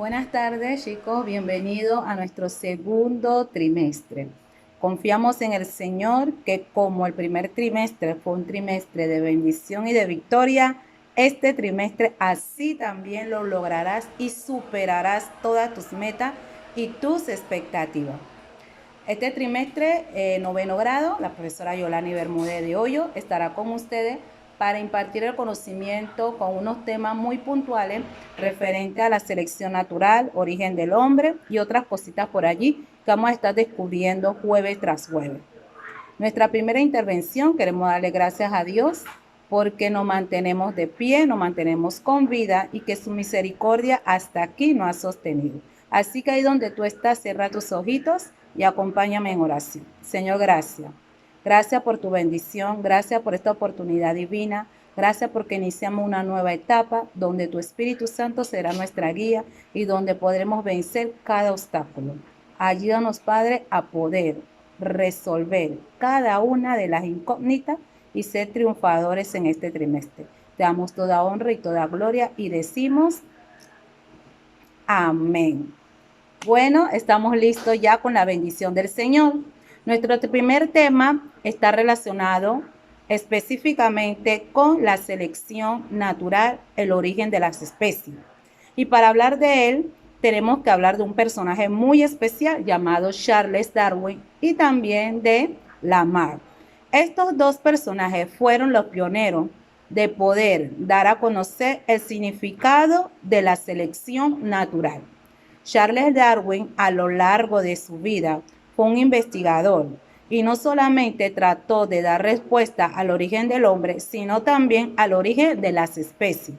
Buenas tardes, chicos. Bienvenidos a nuestro segundo trimestre. Confiamos en el Señor que como el primer trimestre fue un trimestre de bendición y de victoria, este trimestre así también lo lograrás y superarás todas tus metas y tus expectativas. Este trimestre, noveno grado, la profesora Yolani Bermúdez de Hoyo estará con ustedes para impartir el conocimiento con unos temas muy puntuales referentes a la selección natural, origen del hombre y otras cositas por allí que vamos a estar descubriendo jueves tras jueves. Nuestra primera intervención, queremos darle gracias a Dios porque nos mantenemos de pie, nos mantenemos con vida y que su misericordia hasta aquí nos ha sostenido. Así que ahí donde tú estás, cierra tus ojitos y acompáñame en oración. Señor, gracias. Gracias por tu bendición, gracias por esta oportunidad divina, gracias porque iniciamos una nueva etapa donde tu Espíritu Santo será nuestra guía y donde podremos vencer cada obstáculo. Ayúdanos, Padre, a poder resolver cada una de las incógnitas y ser triunfadores en este trimestre. Te damos toda honra y toda gloria y decimos amén. Bueno, estamos listos ya con la bendición del Señor. Nuestro primer tema está relacionado específicamente con la selección natural, el origen de las especies. Y para hablar de él, tenemos que hablar de un personaje muy especial llamado Charles Darwin y también de Lamarck. Estos dos personajes fueron los pioneros de poder dar a conocer el significado de la selección natural. Charles Darwin, a lo largo de su vida, fue un investigador y no solamente trató de dar respuesta al origen del hombre, sino también al origen de las especies.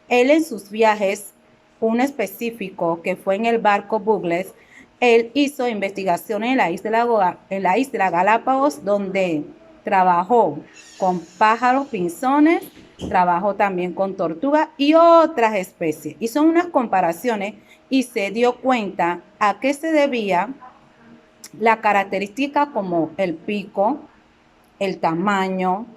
Él en sus viajes, uno específico que fue en el barco Douglas, él hizo investigaciones en la isla Galápagos, donde trabajó con pájaros pinzones, trabajó también con tortugas y otras especies. Hizo unas comparaciones y se dio cuenta a qué se debía la característica como el pico, el tamaño,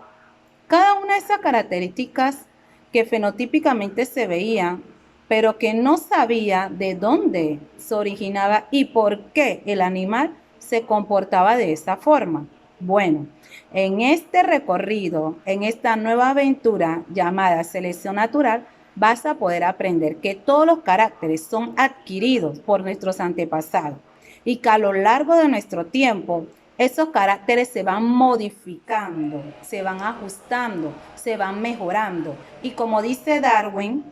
cada una de esas características que fenotípicamente se veían, pero que no sabía de dónde se originaba y por qué el animal se comportaba de esa forma. Bueno, en este recorrido, en esta nueva aventura llamada selección natural, vas a poder aprender que todos los caracteres son adquiridos por nuestros antepasados y que a lo largo de nuestro tiempo esos caracteres se van modificando, se van ajustando, se van mejorando. Y como dice Darwin,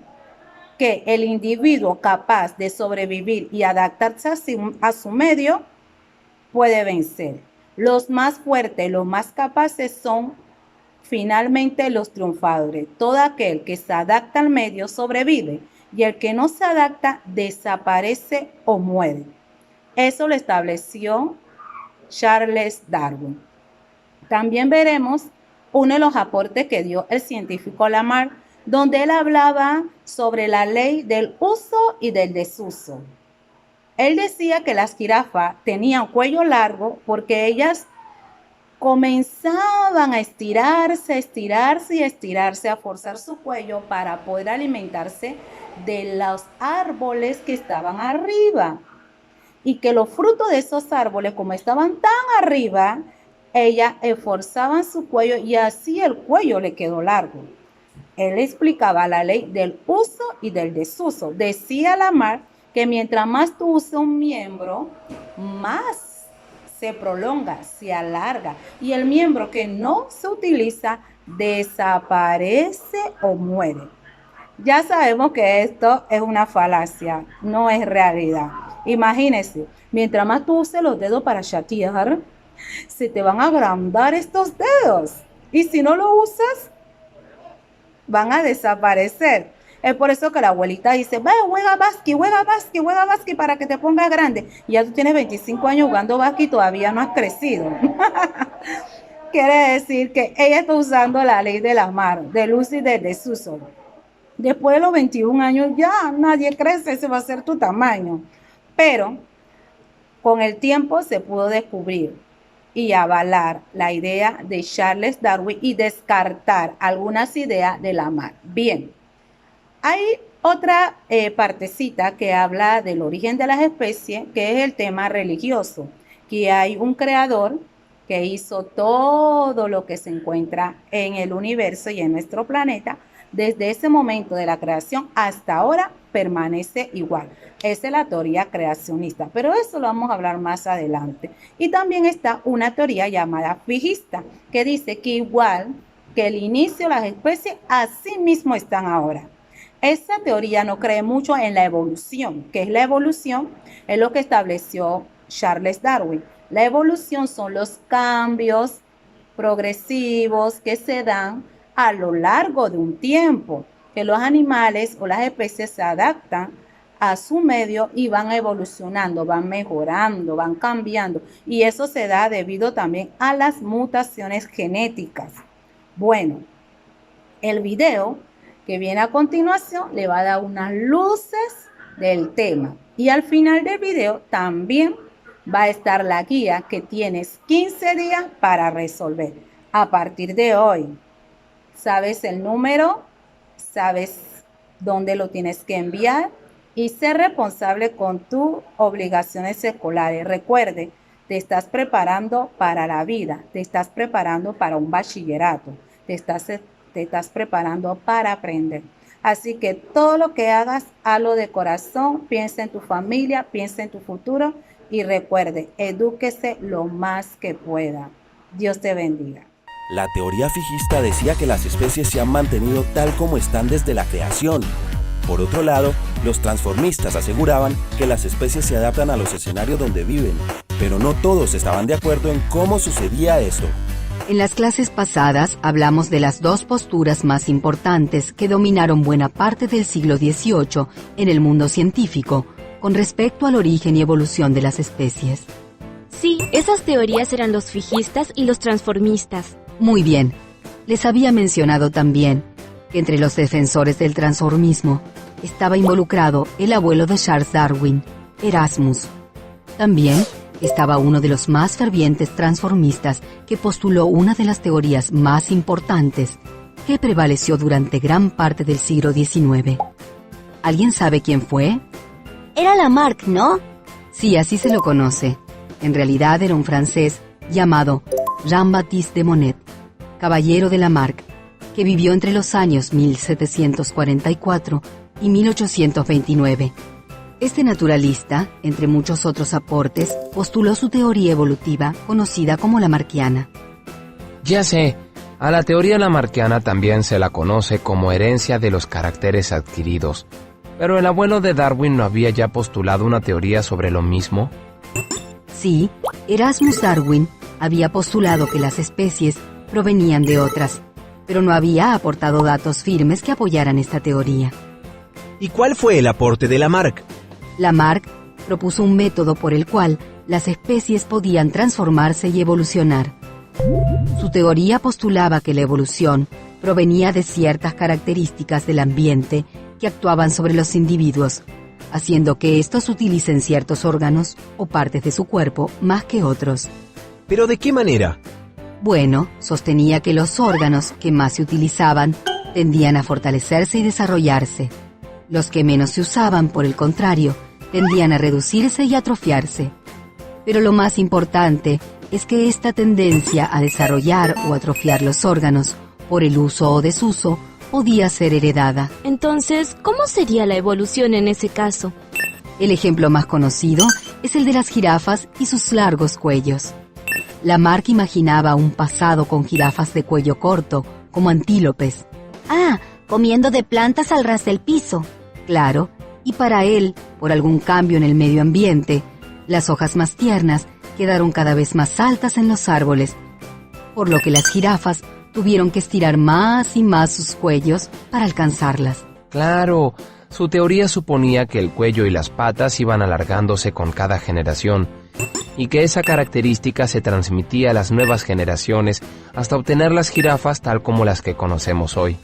que el individuo capaz de sobrevivir y adaptarse a su medio puede vencer. Los más fuertes, los más capaces son finalmente los triunfadores. Todo aquel que se adapta al medio sobrevive y el que no se adapta desaparece o muere. Eso lo estableció Charles Darwin. También veremos uno de los aportes que dio el científico Lamarck, donde él hablaba sobre la ley del uso y del desuso. Él decía que las jirafas tenían cuello largo porque ellas comenzaban a estirarse, a forzar su cuello para poder alimentarse de los árboles que estaban arriba. Y que los frutos de esos árboles, como estaban tan arriba, ellas esforzaban su cuello y así el cuello le quedó largo. Él explicaba la ley del uso y del desuso. Decía Lamarck que mientras más tú usas un miembro, más se prolonga, se alarga. Y el miembro que no se utiliza desaparece o muere. Ya sabemos que esto es una falacia, no es realidad. Imagínense, mientras más tú uses los dedos para chatear, se te van a agrandar estos dedos. Y si no lo usas, van a desaparecer. Es por eso que la abuelita dice, ve, juega básquet para que te pongas grande. Y ya tú tienes 25 años jugando básquet y todavía no has crecido. Quiere decir que ella está usando la ley de la mar, del uso y del desuso. Después de los 21 años ya nadie crece, ese va a ser tu tamaño. Pero con el tiempo se pudo descubrir y avalar la idea de Charles Darwin y descartar algunas ideas de Lamarck. Bien, hay Otra partecita que habla del origen de las especies, que es el tema religioso, que hay un creador que hizo todo lo que se encuentra en el universo y en nuestro planeta. Desde ese momento de la creación hasta ahora permanece igual. Esa es la teoría creacionista, pero eso lo vamos a hablar más adelante. Y también está una teoría llamada fijista, que dice que igual que el inicio de las especies, así mismo están ahora. Esta teoría no cree mucho en la evolución. ¿Qué es la evolución? Es lo que estableció Charles Darwin. La evolución son los cambios progresivos que se dan a lo largo de un tiempo, que los animales o las especies se adaptan a su medio y van evolucionando, van mejorando, van cambiando. Y eso se da debido también a las mutaciones genéticas. Bueno, el video que viene a continuación le va a dar unas luces del tema. Y al final del video también va a estar la guía que tienes 15 días para resolver. A partir de hoy, sabes el número, sabes dónde lo tienes que enviar y ser responsable con tus obligaciones escolares. Recuerde, te estás preparando para la vida, te estás preparando para un bachillerato, te estás preparando para aprender. Así que todo lo que hagas, hazlo de corazón, piensa en tu familia, piensa en tu futuro y recuerde, edúquese lo más que pueda. Dios te bendiga. La teoría fijista decía que las especies se han mantenido tal como están desde la creación. Por otro lado, los transformistas aseguraban que las especies se adaptan a los escenarios donde viven, pero no todos estaban de acuerdo en cómo sucedía esto. En las clases pasadas hablamos de las dos posturas más importantes que dominaron buena parte del siglo XVIII en el mundo científico con respecto al origen y evolución de las especies. Sí, esas teorías eran los fijistas y los transformistas. Muy bien. Les había mencionado también que entre los defensores del transformismo estaba involucrado el abuelo de Charles Darwin, Erasmus. También estaba uno de los más fervientes transformistas que postuló una de las teorías más importantes que prevaleció durante gran parte del siglo XIX. ¿Alguien sabe quién fue? Era Lamarck, ¿no? Sí, así se lo conoce. En realidad era un francés llamado Jean-Baptiste de Monnet, caballero de Lamarck, que vivió entre los años 1744 y 1829. Este naturalista, entre muchos otros aportes, postuló su teoría evolutiva conocida como lamarckiana. Ya sé, a la teoría lamarckiana también se la conoce como herencia de los caracteres adquiridos. ¿Pero el abuelo de Darwin no había ya postulado una teoría sobre lo mismo? Sí, Erasmus Darwin había postulado que las especies provenían de otras, pero no había aportado datos firmes que apoyaran esta teoría. ¿Y cuál fue el aporte de Lamarck? Lamarck propuso un método por el cual las especies podían transformarse y evolucionar. Su teoría postulaba que la evolución provenía de ciertas características del ambiente que actuaban sobre los individuos, haciendo que estos utilicen ciertos órganos o partes de su cuerpo más que otros. ¿Pero de qué manera? Bueno, sostenía que los órganos que más se utilizaban tendían a fortalecerse y desarrollarse. Los que menos se usaban, por el contrario, tendían a reducirse y atrofiarse. Pero lo más importante es que esta tendencia a desarrollar o atrofiar los órganos por el uso o desuso podía ser heredada. Entonces, ¿cómo sería la evolución en ese caso? El ejemplo más conocido es el de las jirafas y sus largos cuellos. Lamarck imaginaba un pasado con jirafas de cuello corto, como antílopes. Ah, comiendo de plantas al ras del piso. Claro, y para él, por algún cambio en el medio ambiente, las hojas más tiernas quedaron cada vez más altas en los árboles, por lo que las jirafas tuvieron que estirar más y más sus cuellos para alcanzarlas. Claro, su teoría suponía que el cuello y las patas iban alargándose con cada generación, y que esa característica se transmitía a las nuevas generaciones hasta obtener las jirafas tal como las que conocemos hoy.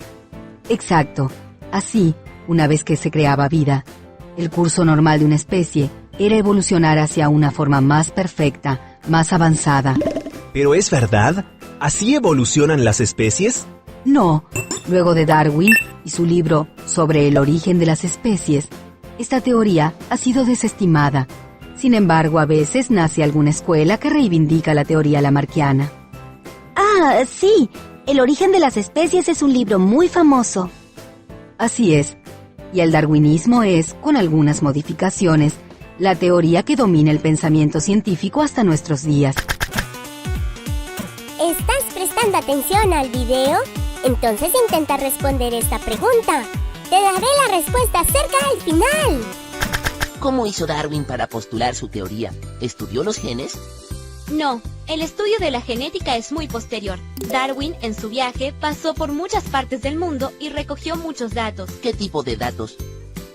Exacto. Así, una vez que se creaba vida, el curso normal de una especie era evolucionar hacia una forma más perfecta, más avanzada. ¿Pero es verdad? ¿Así evolucionan las especies? No. Luego de Darwin, y su libro sobre el origen de las especies, esta teoría ha sido desestimada. Sin embargo, a veces nace alguna escuela que reivindica la teoría lamarckiana. Ah, sí. El origen de las especies es un libro muy famoso. Así es. Y el darwinismo es, con algunas modificaciones, la teoría que domina el pensamiento científico hasta nuestros días. ¿Estás prestando atención al video? Entonces intenta responder esta pregunta. Te daré la respuesta cerca al final. ¿Cómo hizo Darwin para postular su teoría? ¿Estudió los genes? No, el estudio de la genética es muy posterior. Darwin, en su viaje, pasó por muchas partes del mundo y recogió muchos datos. ¿Qué tipo de datos?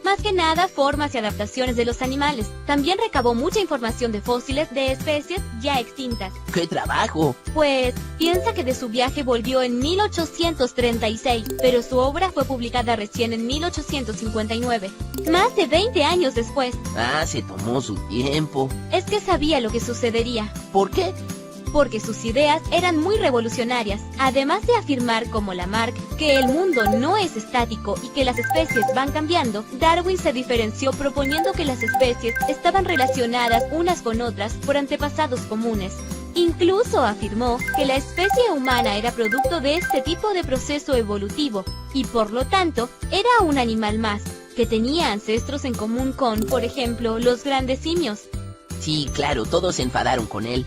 Más que nada, formas y adaptaciones de los animales. También recabó mucha información de fósiles de especies ya extintas. ¡Qué trabajo! Pues, piensa que de su viaje volvió en 1836, pero su obra fue publicada recién en 1859, más de 20 años después. Ah, se tomó su tiempo. Es que sabía lo que sucedería. ¿Por qué? Porque sus ideas eran muy revolucionarias. Además de afirmar como Lamarck que el mundo no es estático y que las especies van cambiando, Darwin se diferenció proponiendo que las especies estaban relacionadas unas con otras por antepasados comunes. Incluso afirmó que la especie humana era producto de este tipo de proceso evolutivo y por lo tanto era un animal más, que tenía ancestros en común con, por ejemplo, los grandes simios. Sí, claro, todos se enfadaron con él.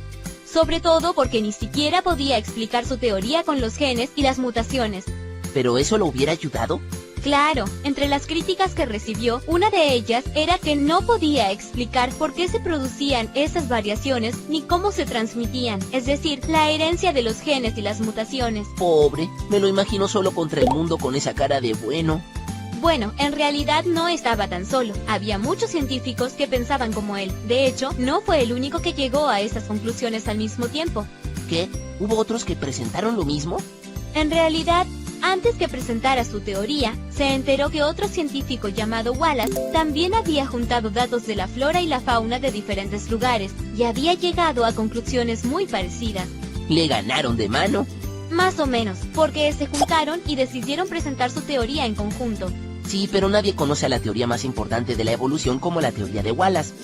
Sobre todo porque ni siquiera podía explicar su teoría con los genes y las mutaciones. ¿Pero eso lo hubiera ayudado? Claro, entre las críticas que recibió, una de ellas era que no podía explicar por qué se producían esas variaciones ni cómo se transmitían, es decir, la herencia de los genes y las mutaciones. Pobre, me lo imagino solo contra el mundo con esa cara de bueno. Bueno, en realidad no estaba tan solo. Había muchos científicos que pensaban como él. De hecho, no fue el único que llegó a esas conclusiones al mismo tiempo. ¿Qué? ¿Hubo otros que presentaron lo mismo? En realidad, antes que presentara su teoría, se enteró que otro científico llamado Wallace también había juntado datos de la flora y la fauna de diferentes lugares y había llegado a conclusiones muy parecidas. ¿Le ganaron de mano? Más o menos, porque se juntaron y decidieron presentar su teoría en conjunto. Sí, pero nadie conoce a la teoría más importante de la evolución como la teoría de Wallace.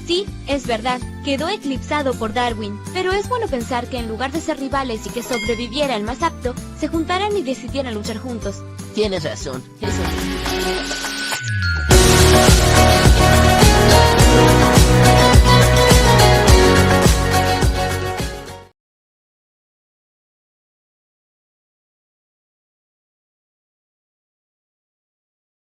Sí, es verdad, quedó eclipsado por Darwin, pero es bueno pensar que en lugar de ser rivales y que sobreviviera el más apto, se juntaran y decidieran luchar juntos. Tienes razón, eso es.